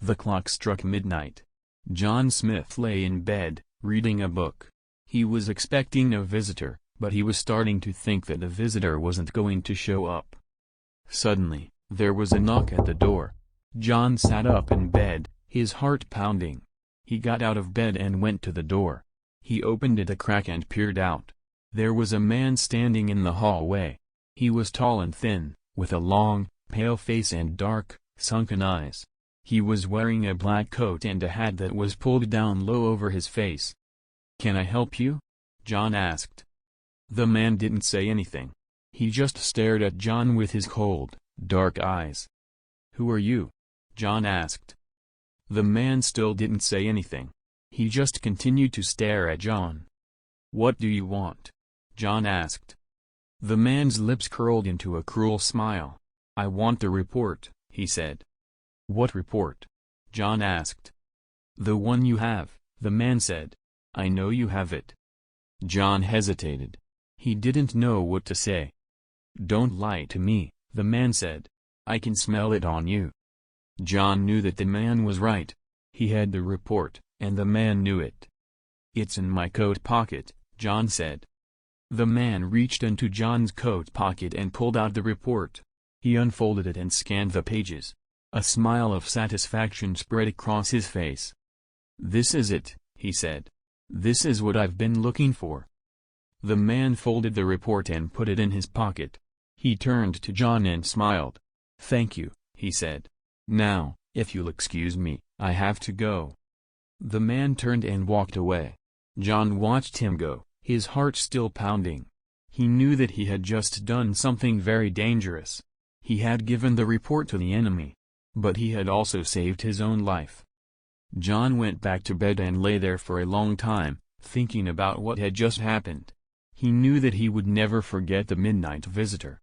The clock struck midnight. John Smith lay in bed, reading a book. He was expecting a visitor, but he was starting to think that the visitor wasn't going to show up. Suddenly, there was a knock at the door. John sat up in bed, his heart pounding. He got out of bed and went to the door. He opened it a crack and peered out. There was a man standing in the hallway. He was tall and thin, with a long, pale face and dark, sunken eyes. He was wearing a black coat and a hat that was pulled down low over his face. "Can I help you?" John asked. The man didn't say anything. He just stared at John with his cold, dark eyes. "Who are you?" John asked. The man still didn't say anything. He just continued to stare at John. "What do you want?" John asked. The man's lips curled into a cruel smile. "I want the report," he said. "What report?" John asked. "The one you have," the man said. "I know you have it." John hesitated. He didn't know what to say. "Don't lie to me," the man said. "I can smell it on you." John knew that the man was right. He had the report, and the man knew it. "It's in my coat pocket," John said. The man reached into John's coat pocket and pulled out the report. He unfolded it and scanned the pages. A smile of satisfaction spread across his face. "This is it," he said. "This is what I've been looking for." The man folded the report and put it in his pocket. He turned to John and smiled. "Thank you," he said. "Now, if you'll excuse me, I have to go." The man turned and walked away. John watched him go, his heart still pounding. He knew that he had just done something very dangerous. He had given the report to the enemy. But he had also saved his own life. John went back to bed and lay there for a long time, thinking about what had just happened. He knew that he would never forget the midnight visitor.